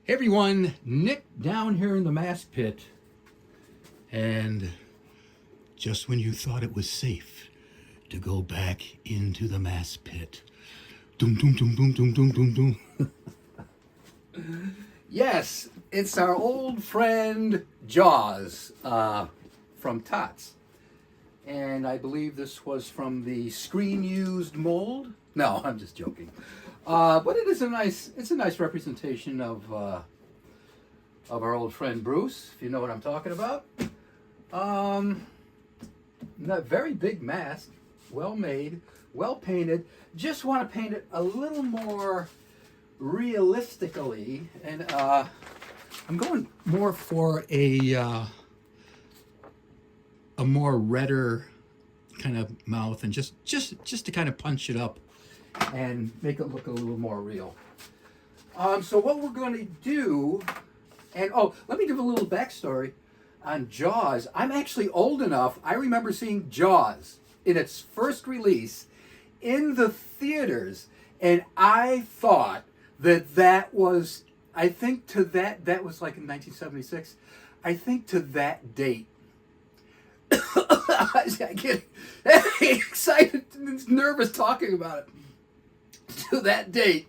Hey everyone, Nick down here in the mask pit, and just when you thought it was safe to go back into the mask pit, doom doom doom doom doom doom doom doom. Yes, it's our old friend Jaws from TOTS, and I believe this was from the screen used mold. No, I'm just joking. But it's a nice representation of our old friend Bruce, if you know what I'm talking about. A very big mask, well made, well painted. Just want to paint it a little more realistically, and I'm going more for a more redder kind of mouth, and just to kind of punch it up and make it look a little more real. So what we're going to do, and let me give a little backstory on Jaws. I'm actually old enough, I remember seeing Jaws in its first release in the theaters, and I thought that was, I think to that was like in 1976, I think to that date, I get excited and nervous talking about it. To that date,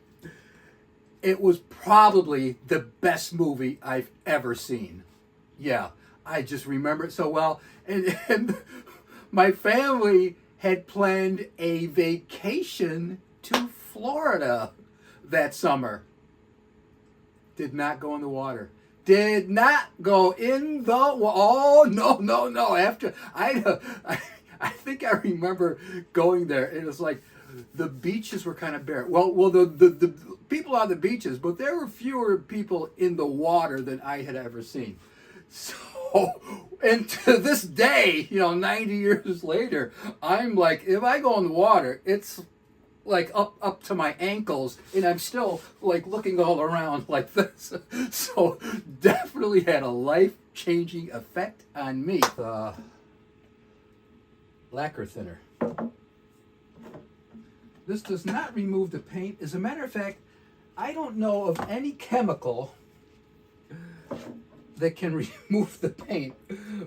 it was probably the best movie I've ever seen. Yeah, I just remember it so well. And my family had planned a vacation to Florida that summer. Did not go in the water. Did not go in the oh no. After I think I remember going there. It was like the beaches were kind of bare. Well, the people on the beaches, but there were fewer people in the water than I had ever seen. So, and to this day, 90 years later, I'm like, if I go in the water, it's like up to my ankles, and I'm still like looking all around like this. So, definitely had a life-changing effect on me. Lacquer thinner. This does not remove the paint. As a matter of fact, I don't know of any chemical that can remove the paint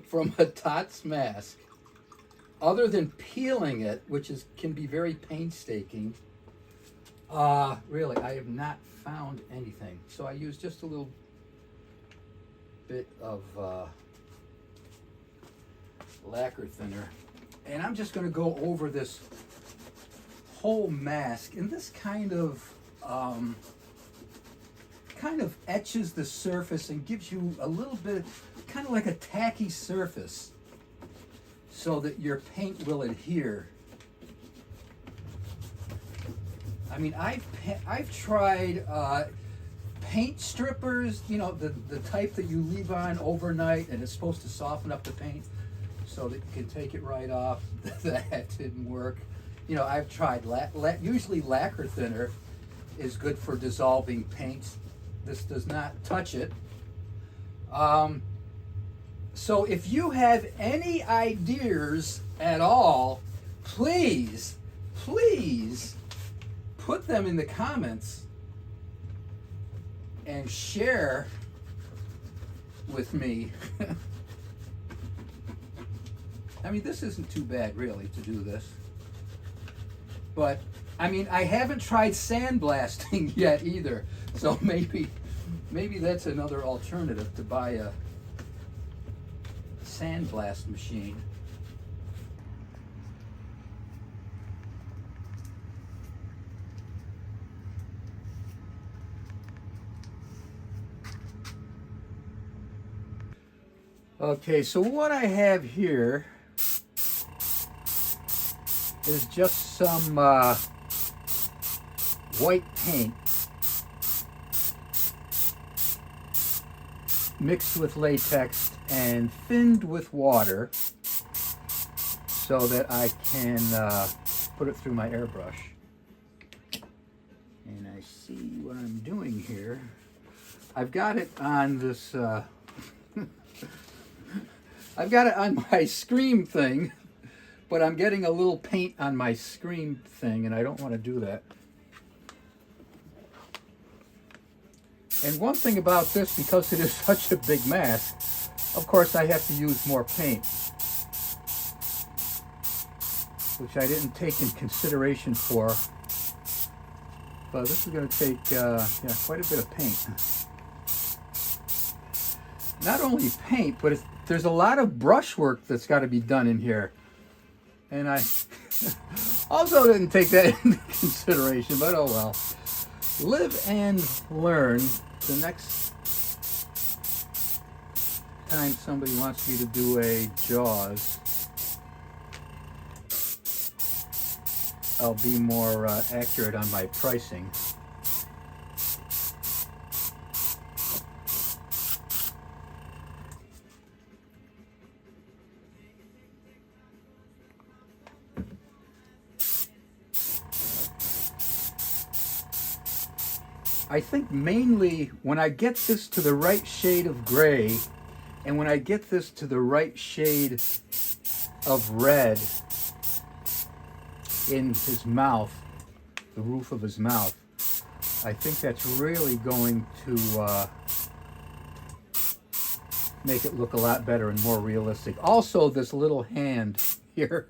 from a TOTS mask other than peeling it, which can be very painstaking. Really, I have not found anything. So I use just a little bit of lacquer thinner, and I'm just going to go over this whole mask, and this kind of etches the surface and gives you a little bit, kind of like a tacky surface, so that your paint will adhere. I mean, I've tried paint strippers, the type that you leave on overnight, and it's supposed to soften up the paint so that you can take it right off. That didn't work. I've tried usually lacquer thinner is good for dissolving paints. This does not touch it. So if you have any ideas at all, please put them in the comments and share with me. I mean, this isn't too bad really to do this. But, I mean, I haven't tried sandblasting yet either. So maybe that's another alternative, to buy a sandblast machine. Okay, so what I have here is just some white paint mixed with latex and thinned with water so that I can put it through my airbrush. And I see what I'm doing here. I've got it on this I've got it on my Scream thing, but I'm getting a little paint on my Scream thing, and I don't want to do that. And one thing about this, because it is such a big mask, of course I have to use more paint, which I didn't take in consideration for. But this is going to take yeah, quite a bit of paint. Not only paint, but there's a lot of brushwork that's got to be done in here. And I also didn't take that into consideration, but oh well. Live and learn. The next time somebody wants me to do a JAWS, I'll be more accurate on my pricing. I think mainly when I get this to the right shade of gray and when I get this to the right shade of red in his mouth, the roof of his mouth, I think that's really going to make it look a lot better and more realistic. Also, this little hand here.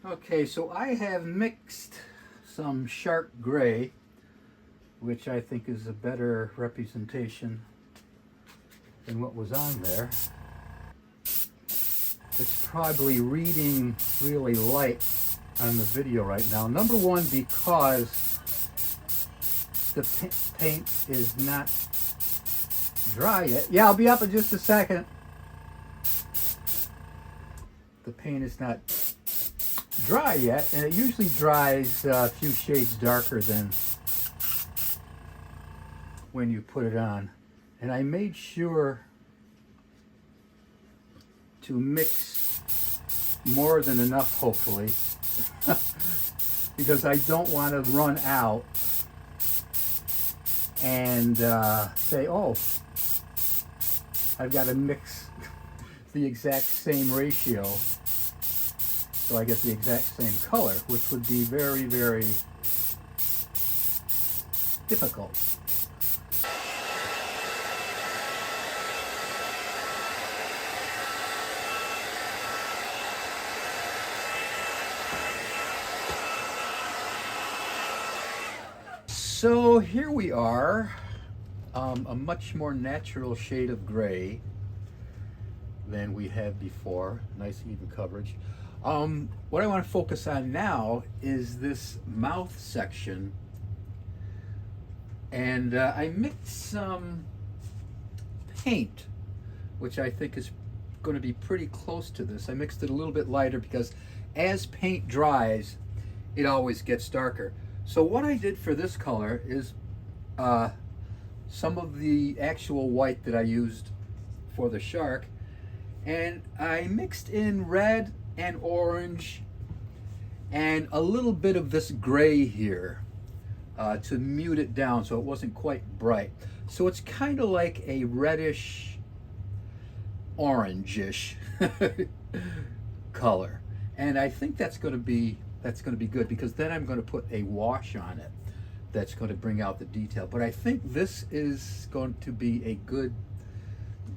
Okay, so I have mixed some shark gray, which I think is a better representation than what was on there. It's probably reading really light on the video right now. Number one, because the paint is not dry yet. Yeah, I'll be up in just a second. The paint is not dry yet, and it usually dries a few shades darker than when you put it on. And I made sure to mix more than enough, hopefully, because I don't want to run out and say, oh, I've got to mix the exact same ratio so I get the exact same color, which would be very, very difficult. So here we are, a much more natural shade of gray than we had before. Nice even coverage. What I want to focus on now is this mouth section, and I mixed some paint, which I think is going to be pretty close to this. I mixed it a little bit lighter because as paint dries, it always gets darker. So what I did for this color is some of the actual white that I used for the shark, and I mixed in red and orange and a little bit of this gray here to mute it down so it wasn't quite bright. So it's kind of like a reddish orangish color, and I think that's going to be good, because then I'm going to put a wash on it that's going to bring out the detail. But I think this is going to be a good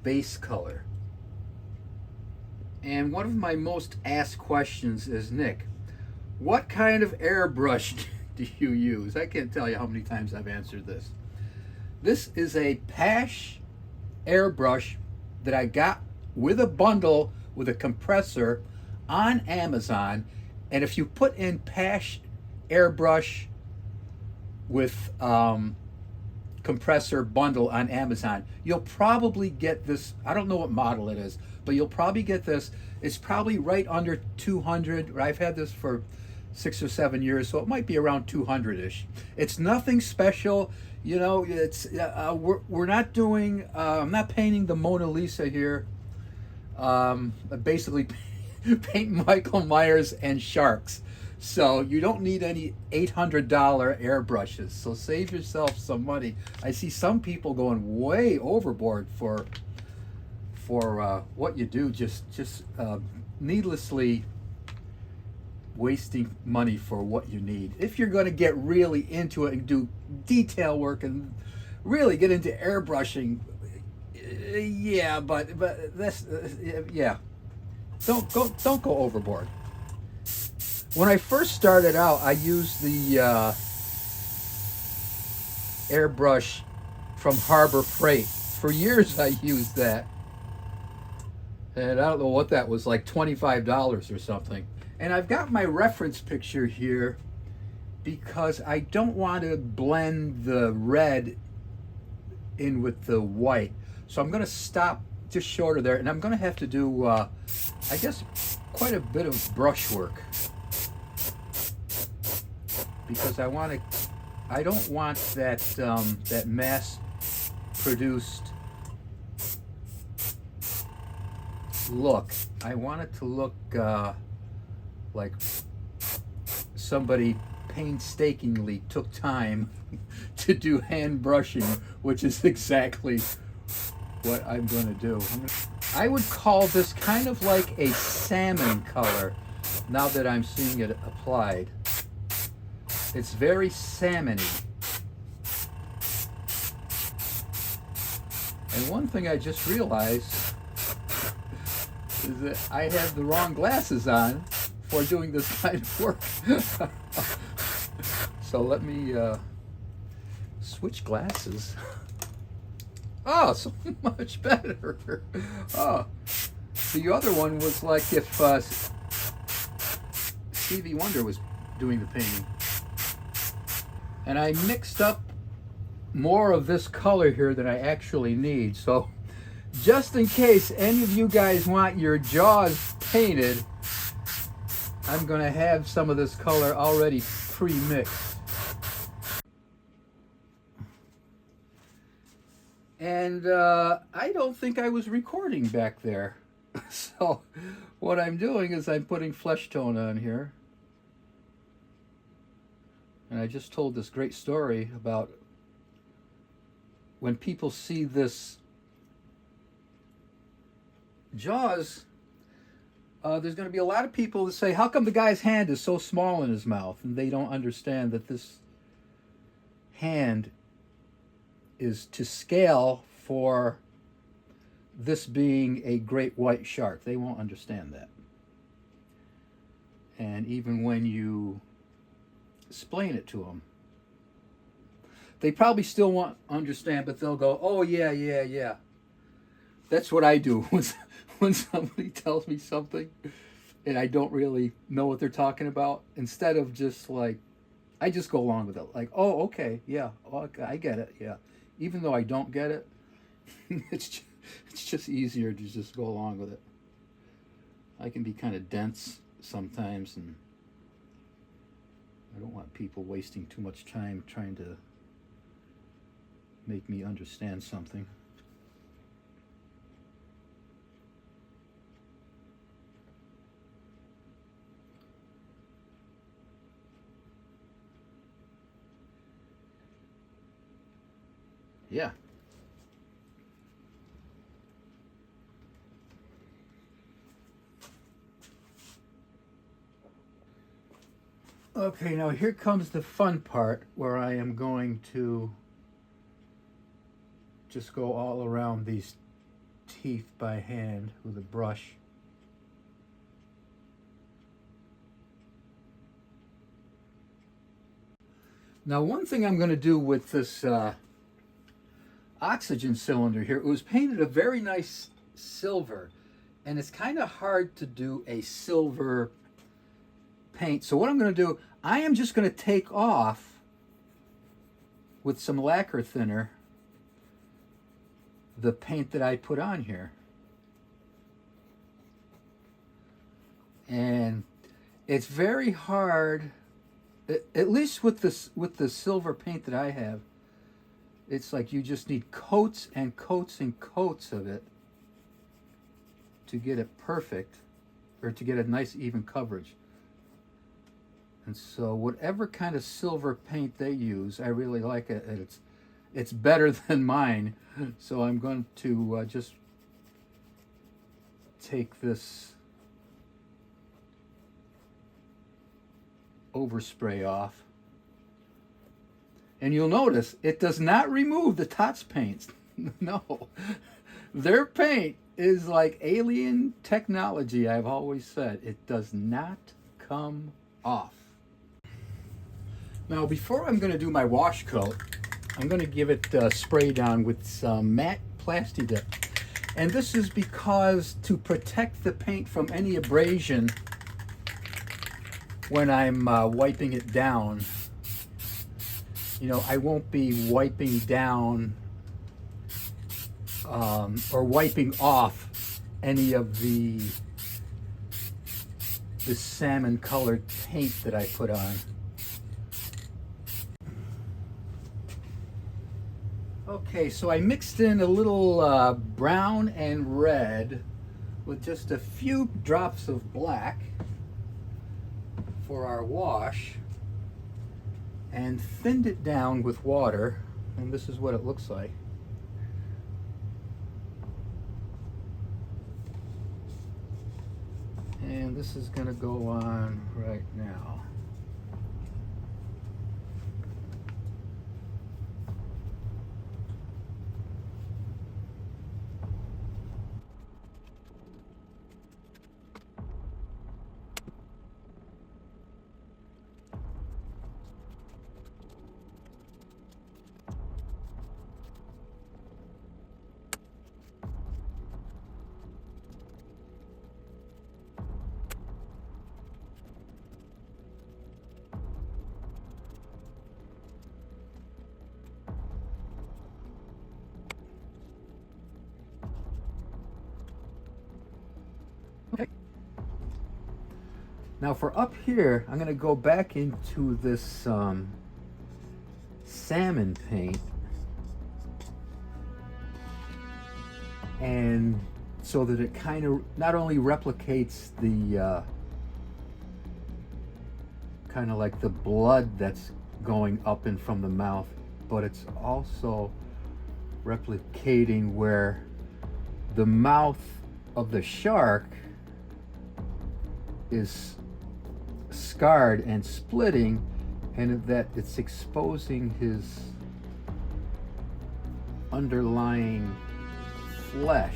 base color. And one of my most asked questions is, Nick, what kind of airbrush do you use? I can't tell you how many times I've answered this. This is a Pash airbrush that I got with a bundle with a compressor on Amazon. And if you put in Pash airbrush with compressor bundle on Amazon, you'll probably get this. I don't know what model it is, but you'll probably get this. It's probably right under 200. I've had this for 6 or 7 years, so it might be around 200-ish. It's nothing special, you know. It's we're not doing. I'm not painting the Mona Lisa here. Basically painting Michael Myers and sharks. So you don't need any $800 airbrushes. So save yourself some money. I see some people going way overboard for what you do, just needlessly wasting money for what you need. If you're going to get really into it and do detail work and really get into airbrushing, yeah, but this, yeah, don't go overboard. When I first started out, I used the airbrush from Harbor Freight. For years I used that. And I don't know what that was, like $25 or something. And I've got my reference picture here because I don't want to blend the red in with the white. So I'm going to stop just short of there, and I'm going to have to do, I guess, quite a bit of brush work. Because I don't want that, that mass-produced look. I want it to look like somebody painstakingly took time to do hand brushing, which is exactly what I'm going to do. I would call this kind of like a salmon color now that I'm seeing it applied. It's very salmony. And one thing I just realized is that I have the wrong glasses on for doing this kind of work. So let me switch glasses. Oh, so much better. Oh, the other one was like if Stevie Wonder was doing the painting. And I mixed up more of this color here than I actually need. So just in case any of you guys want your jaws painted, I'm going to have some of this color already pre-mixed. And I don't think I was recording back there. So what I'm doing is I'm putting flesh tone on here. And I just told this great story about when people see this Jaws, there's going to be a lot of people that say, how come the guy's hand is so small in his mouth? And they don't understand that this hand is to scale for this being a great white shark. They won't understand that. And even when you explain it to them, they probably still won't understand, but they'll go, oh yeah, yeah, yeah. That's what I do when somebody tells me something and I don't really know what they're talking about. Instead of just like, I just go along with it. Like, oh, okay, yeah, okay, I get it, yeah. Even though I don't get it, it's just easier to just go along with it. I can be kind of dense sometimes, and I don't want people wasting too much time trying to make me understand something. Yeah. Okay, now here comes the fun part where I am going to just go all around these teeth by hand with a brush. Now, one thing I'm going to do with this oxygen cylinder here, it was painted a very nice silver, and it's kind of hard to do a silver paint. So what I'm going to do, I am just going to take off with some lacquer thinner the paint that I put on here. And it's very hard, at least with the silver paint that I have, it's like you just need coats and coats and coats of it to get it perfect, or to get a nice even coverage. And so whatever kind of silver paint they use, I really like it. It's better than mine. So I'm going to just take this overspray off. And you'll notice it does not remove the TOTS paints. No, their paint is like alien technology. I've always said it does not come off. Now before I'm going to do my wash coat, I'm going to give it spray down with some matte Plasti Dip. And this is because to protect the paint from any abrasion when I'm wiping it down, you know, I won't be wiping down or wiping off any of the salmon colored paint that I put on. Okay, so I mixed in a little brown and red with just a few drops of black for our wash, and thinned it down with water, and this is what it looks like. And this is going to go on right now. Okay. Now for up here, I'm going to go back into this salmon paint, and so that it kind of not only replicates the kind of like the blood that's going up and from the mouth, but it's also replicating where the mouth of the shark is scarred and splitting, and that it's exposing his underlying flesh.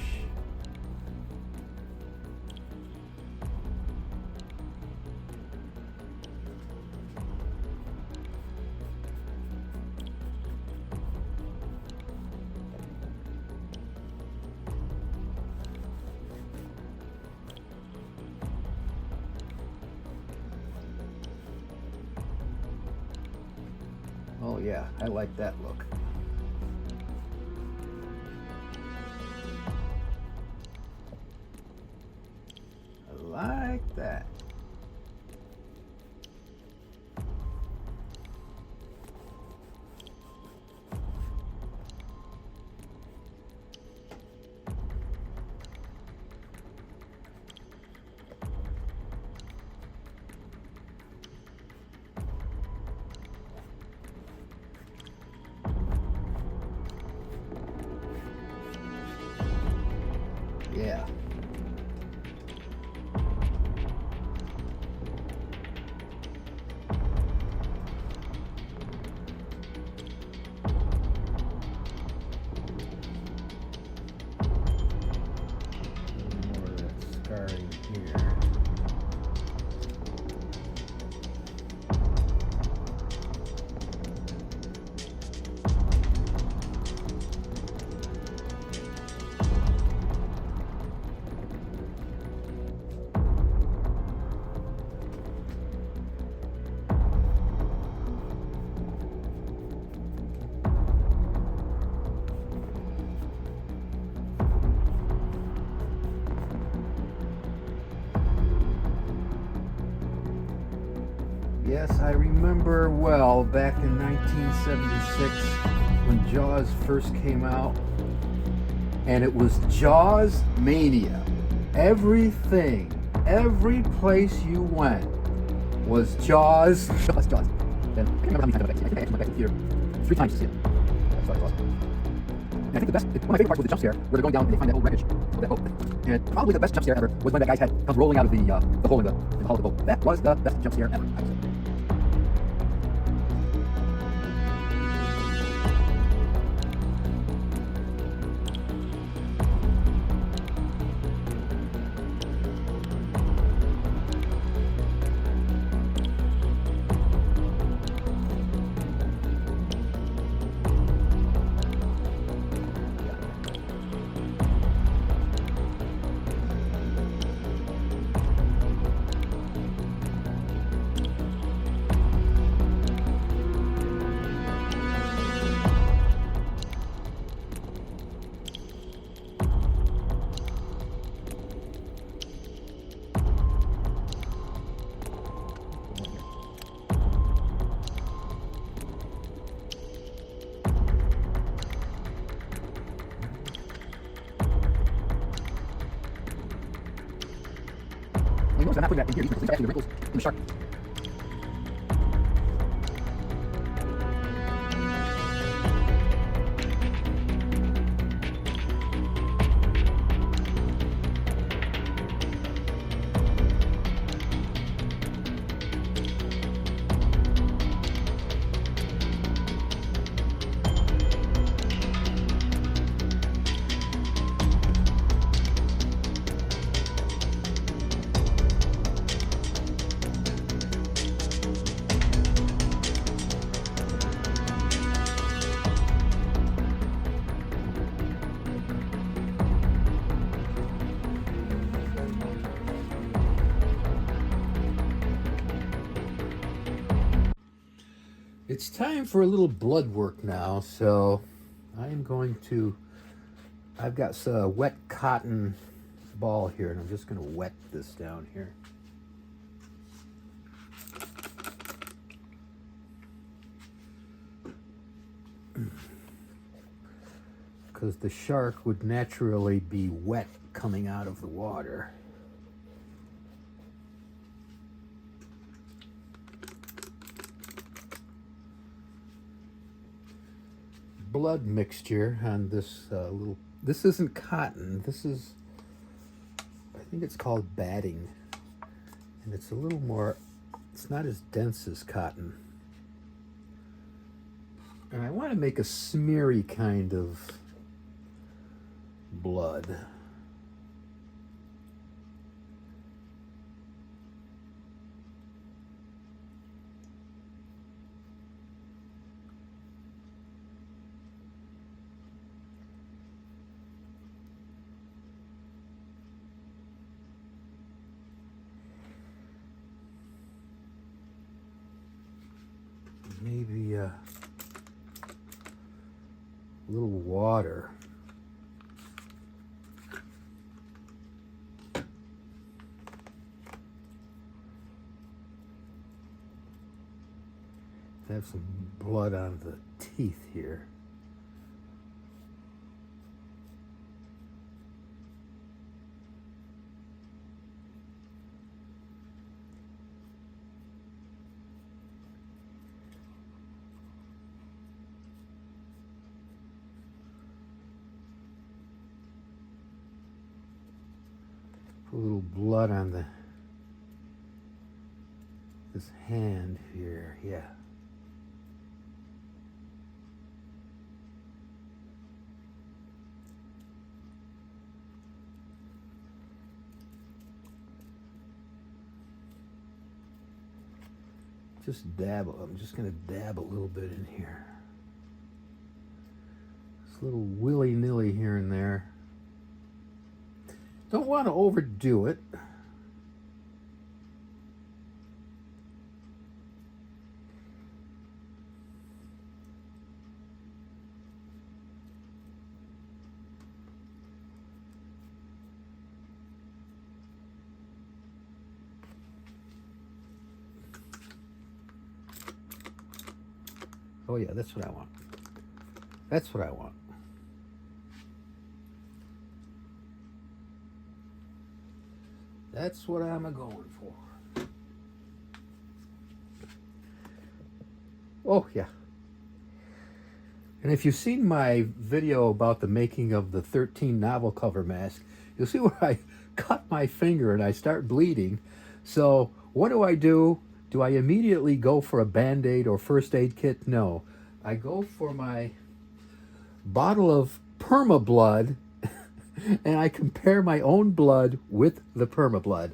Oh yeah, I like that look. I like that. Yeah. More of that scarring here. Yes, I remember well back in 1976 when Jaws first came out, and it was Jaws Mania. Everything, every place you went was Jaws. Jaws. And I can't remember how many times I went back to the theater 3 times to see it. I thought it was awesome. And I think one of my favorite parts was the jump scare where they're going down and they find that old wreckage of that boat. And probably the best jump scare ever was when that guy's head comes rolling out of the hole in the hull of the boat. That was the best jump scare ever, I would say. not putting that in here. These are actually the wrinkles in the shark. It's time for a little blood work now, so I'm going to, I've got a wet cotton ball here, and I'm just going to wet this down here. Because the shark would naturally be wet coming out of the water. Blood mixture on this little, this isn't cotton, this is, I think it's called batting, and it's a little more, it's not as dense as cotton, and I want to make a smeary kind of blood. Maybe a little water. Have some blood on the teeth here. A little blood on this hand here, yeah. Just dabble. I'm just going to dab a little bit in here. Just a little willy-nilly here and there. Don't want to overdo it. Oh yeah, that's what I want. That's what I want. That's what I'm a-going for. Oh yeah. And if you've seen my video about the making of the 13 novel cover mask, you'll see where I cut my finger and I start bleeding. So what do? Do I immediately go for a Band-Aid or first aid kit? No. I go for my bottle of perma blood and I compare my own blood with the perma blood.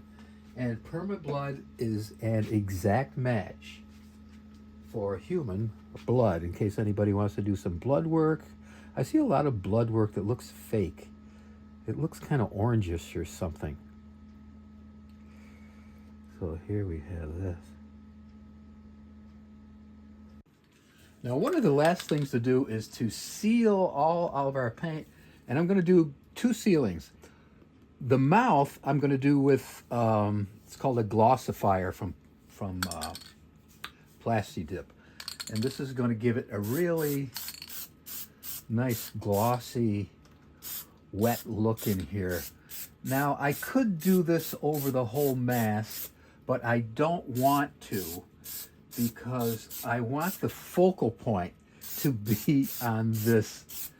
And perma blood is an exact match for human blood, in case anybody wants to do some blood work. I see a lot of blood work that looks fake. It looks kind of orangish or something. So here we have this. Now, one of the last things to do is to seal all of our paint, and I'm going to do 2 sealings. The mouth I'm going to do with, it's called a glossifier from Plasti-Dip. And this is going to give it a really nice glossy, wet look in here. Now, I could do this over the whole mask, but I don't want to because I want the focal point to be on this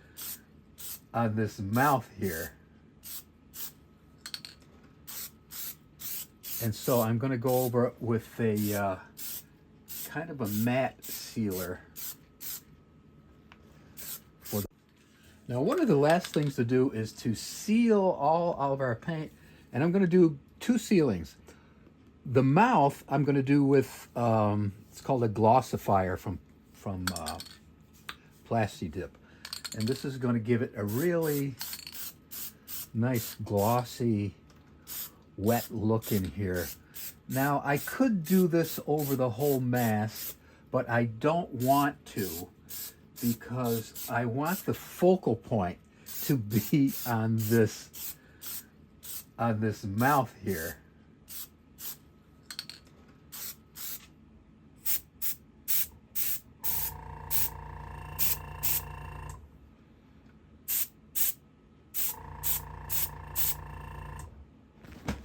mouth here. And so I'm going to go over it with a kind of a matte sealer. Now, one of the last things to do is to seal all of our paint, and I'm going to do two sealings. The mouth I'm going to do with it's called a glossifier from Plasti Dip, and this is going to give it a really nice glossy wet look in here. Now, I could do this over the whole mask, but I don't want to because I want the focal point to be on this mouth here.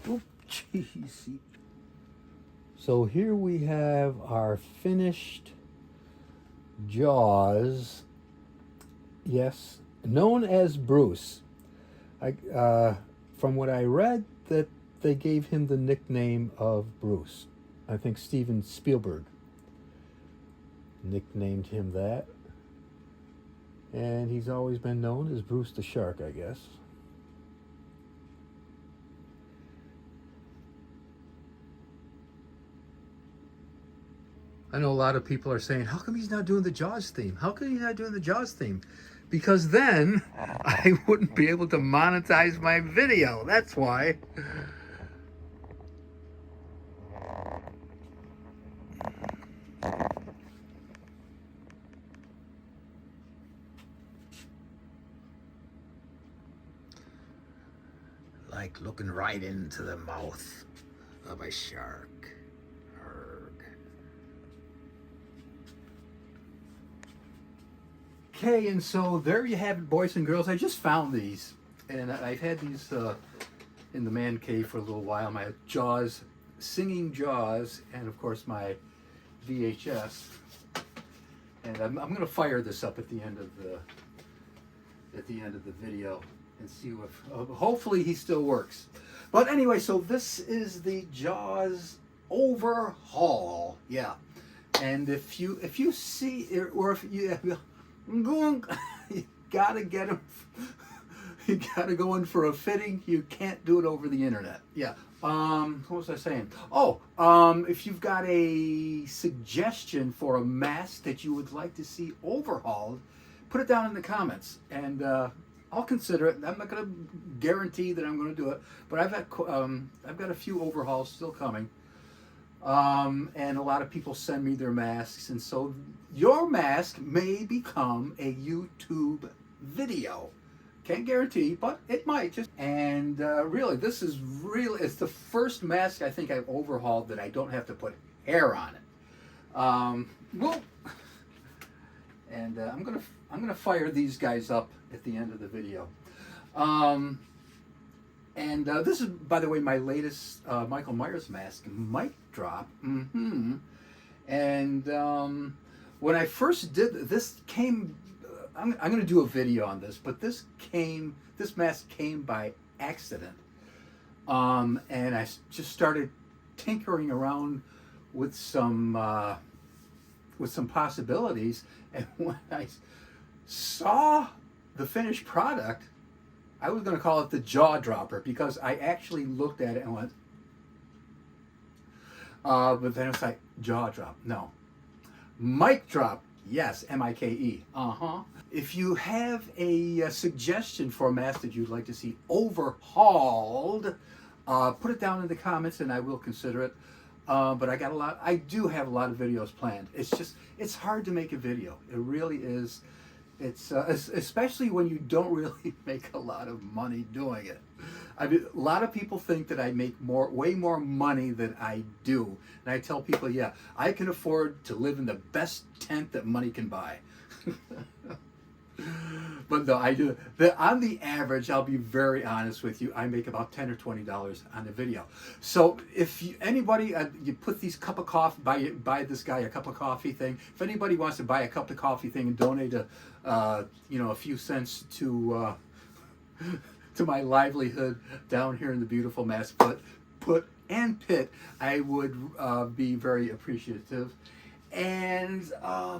Oh, jeez. So here we have our finished Jaws, yes, known as Bruce. From what I read, that they gave him the nickname of Bruce. I think Steven Spielberg nicknamed him that. And he's always been known as Bruce the Shark, I guess. I know a lot of people are saying, how come he's not doing the Jaws theme? How come he's not doing the Jaws theme? Because then I wouldn't be able to monetize my video. That's why. Like looking right into the mouth of a shark. Okay, and so there you have it, boys and girls. I just found these, and I've had these in the man cave for a little while. My Jaws, singing Jaws, and of course my VHS. And I'm going to fire this up at the end of the video and see if hopefully he still works. But anyway, so this is the Jaws overhaul. Yeah, and if you see, or if you you gotta get them. You gotta go in for a fitting. You can't do it over the internet. Yeah. What was I saying? Oh, if you've got a suggestion for a mask that you would like to see overhauled, put it down in the comments, and I'll consider it. I'm not gonna guarantee that I'm gonna do it, but I've got a few overhauls still coming. And a lot of people send me their masks, and so your mask may become a YouTube video. Can't guarantee, but it might. Just and really, it's the first mask I think I've overhauled that I don't have to put hair on it. Well, and I'm gonna fire these guys up at the end of the video. And this is, by the way, my latest Michael Myers mask, mic drop. And when I first did this, came. I'm going to do a video on this, but this mask came by accident. And I just started tinkering around with some possibilities, and when I saw the finished product, I was going to call it the jaw dropper because I actually looked at it and went, but then it's like jaw drop. No, mic drop. Yes, M-I-K-E. If you have a suggestion for a mask that you'd like to see overhauled, put it down in the comments and I will consider it. But I do have a lot of videos planned. It's hard to make a video. It really is. It's especially when you don't really make a lot of money doing it. I mean, a lot of people think that I make way more money than I do. And I tell people, yeah, I can afford to live in the best tent that money can buy. But no, I do. On the average, I'll be very honest with you, I make about $10 or $20 on the video. So if anybody, you put these cup of coffee, buy this guy a cup of coffee thing. If anybody wants to buy a cup of coffee thing and donate a few cents to my livelihood down here in the beautiful Mask Put and Pit, I would be very appreciative. And I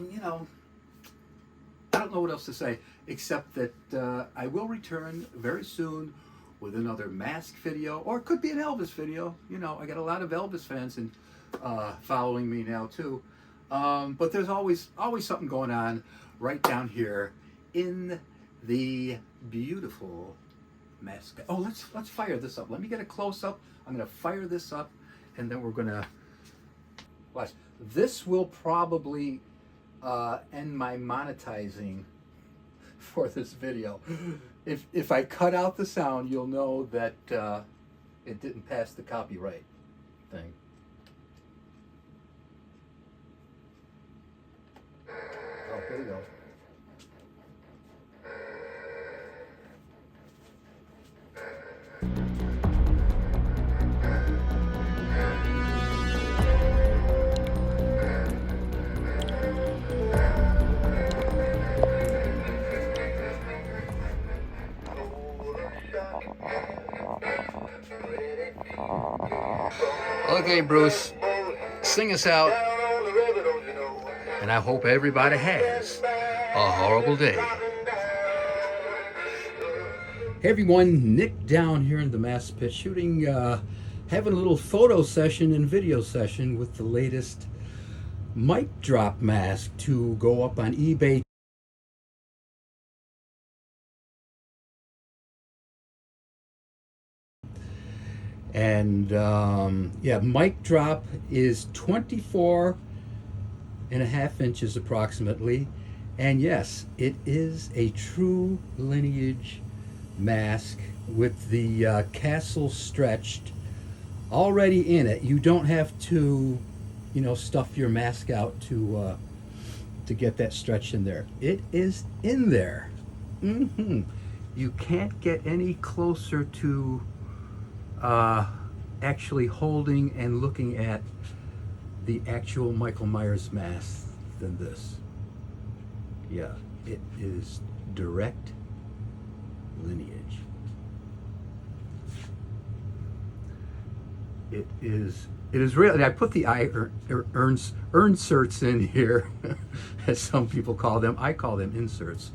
don't know what else to say, except that I will return very soon with another Mask video, or it could be an Elvis video. I got a lot of Elvis fans and following me now too. But there's always something going on right down here in the beautiful Mask. Oh, let's fire this up. Let me get a close up. I'm gonna fire this up, and then we're gonna watch. This will probably end my monetizing for this video. If I cut out the sound, you'll know that it didn't pass the copyright thing. Oh, here we go. Okay, Bruce, sing us out, and I hope everybody has a horrible day. Hey everyone, Nick down here in the Mask Pit shooting, having a little photo session and video session with the latest mic drop mask to go up on eBay. And yeah, mic drop is 24.5 inches approximately. And yes, it is a true lineage mask with the castle stretched already in it. You don't have to, stuff your mask out to get that stretch in there. It is in there. You can't get any closer to actually holding and looking at the actual Michael Myers mask than this. Yeah, it is direct lineage. It is really, I put the inserts in here, as some people call them. I call them inserts.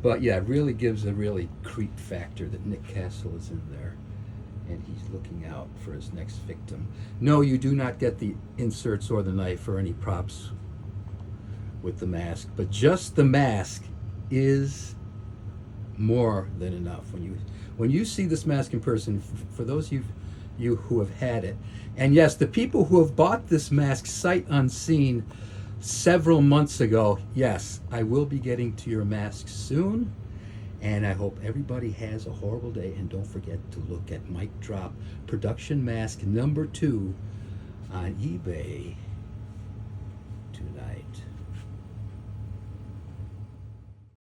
But yeah, it really gives a really creep factor that Nick Castle is in there and he's looking out for his next victim. No, you do not get the inserts or the knife or any props with the mask, but just the mask is more than enough. When you see this mask in person, for those of you who have had it, and yes, the people who have bought this mask sight unseen several months ago, yes, I will be getting to your masks soon, and I hope everybody has a horrible day. And don't forget to look at Mic Drop Production Mask #2 on eBay tonight.